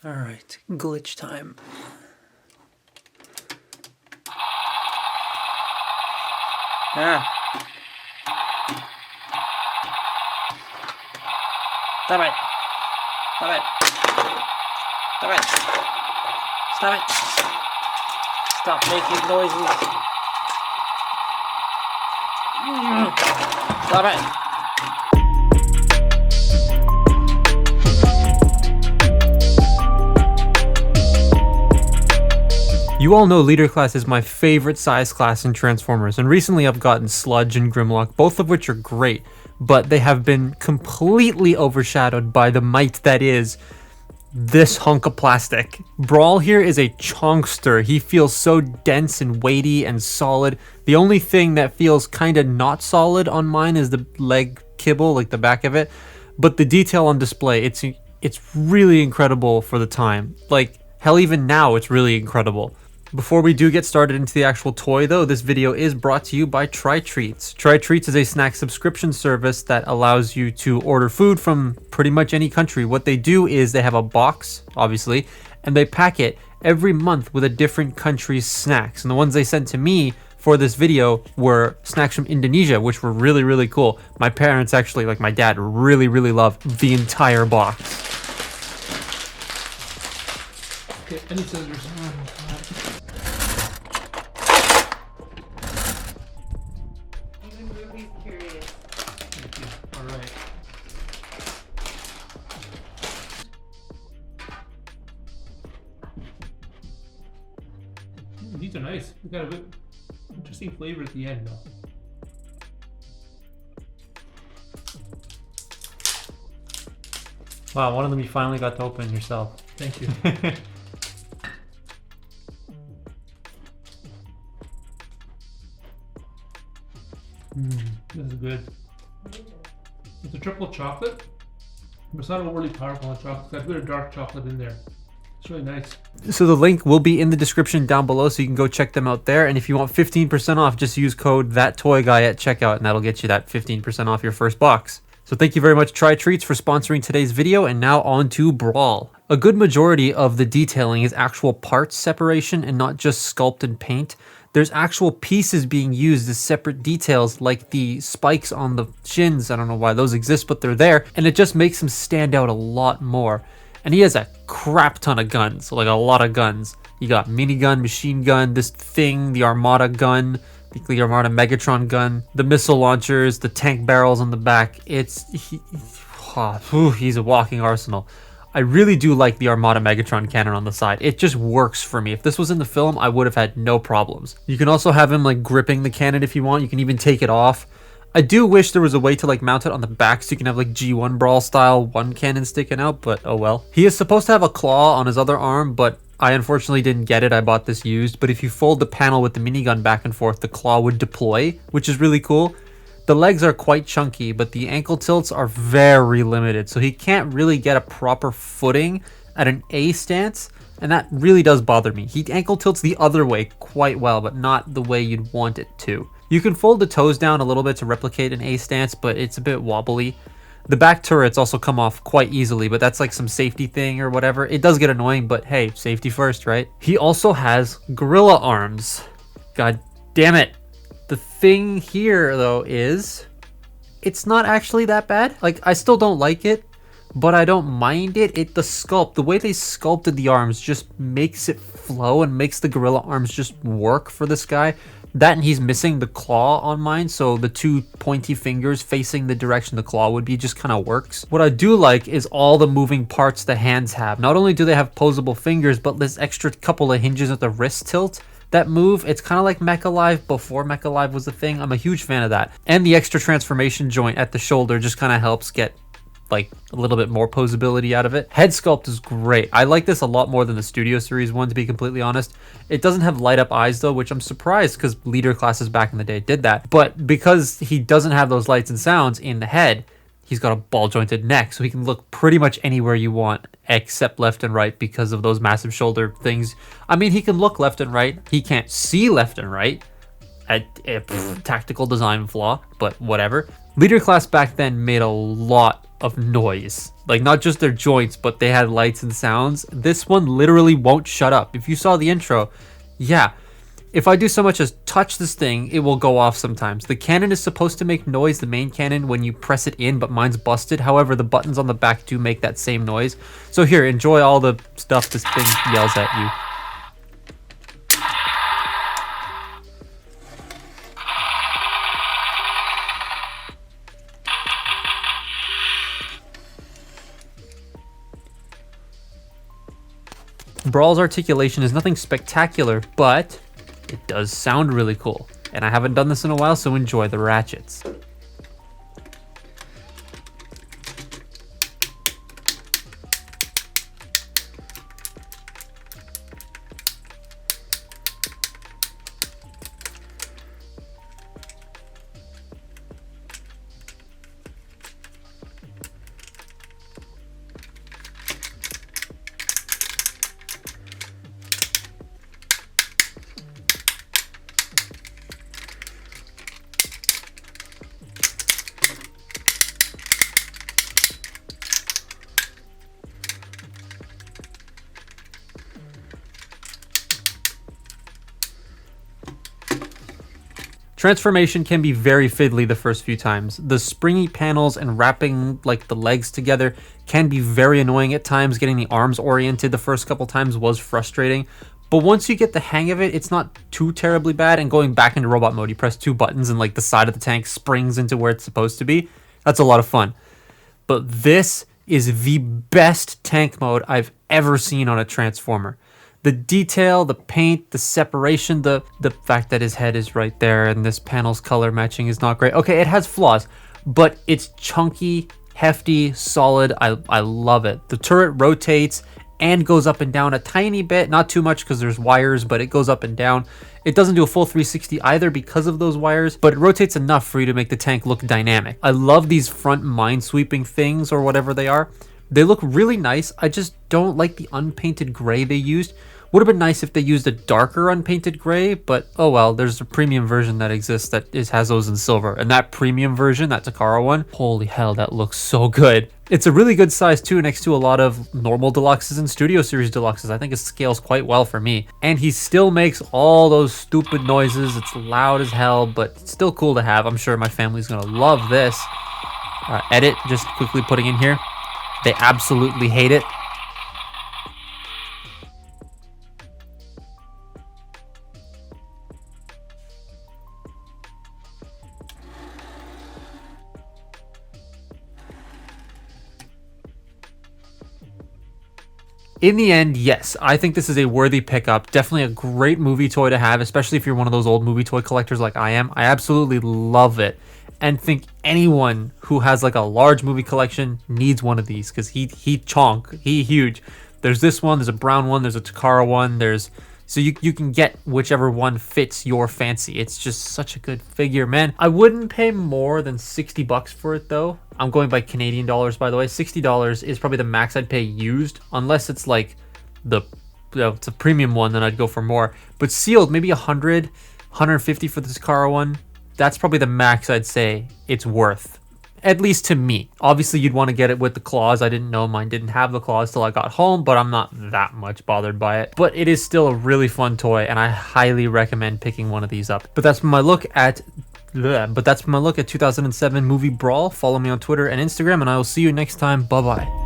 All right, glitch time. Ah. Stop it. Stop it. Stop it. Stop it. Stop making noises. Stop it. You all know Leader Class is my favorite size class in Transformers, and recently I've gotten Sludge and Grimlock, both of which are great, but they have been completely overshadowed by the might that is this hunk of plastic. Brawl here is a chonkster. He feels so dense and weighty and solid. The only thing that feels kind of not solid on mine is the leg kibble, like the back of it, but the detail on display, it's really incredible for the time. Like, hell, even now it's really incredible. Before we do get started into the actual toy though, this video is brought to you by Try Treats. Try Treats is a snack subscription service that allows you to order food from pretty much any country. What they do is they have a box, obviously, and they pack it every month with a different country's snacks. And the ones they sent to me for this video were snacks from Indonesia, which were really, really cool. My parents actually, like my dad, really, really loved the entire box. Okay, any scissors. I'm really curious. All right. These are nice. We got a bit interesting flavor at the end, though. Wow, one of them you finally got to open yourself. Thank you. This is good. It's a triple chocolate. But it's not overly powerful on chocolate. It's got a bit of dark chocolate in there. It's really nice. So the link will be in the description down below, so you can go check them out there. And if you want 15% off, just use code ThatToyGuy at checkout, and that'll get you that 15% off your first box. So thank you very much, Try Treats, for sponsoring today's video, and now on to Brawl. A good majority of the detailing is actual parts separation and not just sculpt and paint. There's actual pieces being used as separate details, like the spikes on the shins. I don't know why those exist, but they're there, and it just makes him stand out a lot more. And he has a crap ton of guns, like a lot of guns. You got minigun, machine gun, this thing, the Armada gun, the Armada Megatron gun, the missile launchers, the tank barrels on the back. He's a walking arsenal. I really do like the Armada Megatron cannon on the side. It just works for me. If this was in the film, I would have had no problems. You can also have him like gripping the cannon if you want. You can even take it off. I do wish there was a way to like mount it on the back so you can have like G1 Brawl style one cannon sticking out, but oh well. He is supposed to have a claw on his other arm, but I unfortunately didn't get it. I bought this used, but if you fold the panel with the minigun back and forth, the claw would deploy, which is really cool. The legs are quite chunky, but the ankle tilts are very limited, so he can't really get a proper footing at an A stance, and that really does bother me. He ankle tilts the other way quite well, but not the way you'd want it to. You can fold the toes down a little bit to replicate an A stance, but it's a bit wobbly. The back turrets also come off quite easily, but that's like some safety thing or whatever. It does get annoying, but hey, safety first, right? He also has gorilla arms. God damn it. The thing here, though, is it's not actually that bad. Like, I still don't like it, but I don't mind it. The sculpt, the way they sculpted the arms just makes it flow and makes the gorilla arms just work for this guy. That, and he's missing the claw on mine, so the two pointy fingers facing the direction the claw would be just kind of works. What I do like is all the moving parts the hands have. Not only do they have posable fingers, but this extra couple of hinges at the wrist tilt that move. It's kind of like Mecha Live before Mecha Live was a thing. I'm a huge fan of that. And the extra transformation joint at the shoulder just kind of helps get like a little bit more posability out of it. Head sculpt is great. I like this a lot more than the Studio Series one, to be completely honest. It doesn't have light up eyes though, which I'm surprised because Leader classes back in the day did that. But because he doesn't have those lights and sounds in the head, he's got a ball jointed neck, so he can look pretty much anywhere you want except left and right because of those massive shoulder things. I mean, he can look left and right. He can't see left and right. Tactical design flaw, but whatever. Leader class back then made a lot of noise. Like, not just their joints, but they had lights and sounds. This one literally won't shut up. If you saw the intro, yeah. If I do so much as touch this thing, it will go off sometimes. The cannon is supposed to make noise, the main cannon, when you press it in, but mine's busted. However, the buttons on the back do make that same noise. So here, enjoy all the stuff this thing yells at you. Brawl's articulation is nothing spectacular, but it does sound really cool. And I haven't done this in a while, so enjoy the ratchets. Transformation can be very fiddly the first few times. The springy panels and wrapping like the legs together can be very annoying at times. Getting the arms oriented the first couple times was frustrating. But once you get the hang of it, it's not too terribly bad. And going back into robot mode, you press 2 buttons and like the side of the tank springs into where it's supposed to be. That's a lot of fun. But this is the best tank mode I've ever seen on a Transformer. The detail, the paint, the separation, the fact that his head is right there and this panel's color matching is not great. Okay, it has flaws, but it's chunky, hefty, solid. I love it. The turret rotates and goes up and down a tiny bit, not too much because there's wires, but it goes up and down. It doesn't do a full 360 either because of those wires, but it rotates enough for you to make the tank look dynamic. I love these front minesweeping things or whatever they are. They look really nice. I just don't like the unpainted gray they used. Would have been nice if they used a darker unpainted gray, but oh well, there's a premium version that exists that has those in silver. And that premium version, that Takara one, holy hell, that looks so good. It's a really good size too, next to a lot of normal deluxes and Studio Series deluxes. I think it scales quite well for me. And he still makes all those stupid noises. It's loud as hell, but it's still cool to have. I'm sure my family's gonna love this. Edit, just quickly putting in here. They absolutely hate it. In the end, yes, I think this is a worthy pickup. Definitely a great movie toy to have, especially if you're one of those old movie toy collectors like I am. I absolutely love it and think anyone who has like a large movie collection needs one of these because he huge. There's this one, there's a brown one, there's a Takara one, so you can get whichever one fits your fancy. It's just such a good figure, man. I wouldn't pay more than 60 bucks for it though. I'm going by Canadian dollars, by the way. $60 is probably the max I'd pay used, unless it's like it's a premium one, then I'd go for more. But sealed, maybe 100, 150 for the Takara one. That's probably the max I'd say it's worth. At least to me. Obviously, you'd want to get it with the claws. I didn't know mine didn't have the claws till I got home, but I'm not that much bothered by it. But it is still a really fun toy, and I highly recommend picking one of these up. But that's my look at 2007 movie Brawl. Follow me on Twitter and Instagram, and I will see you next time. Bye-bye.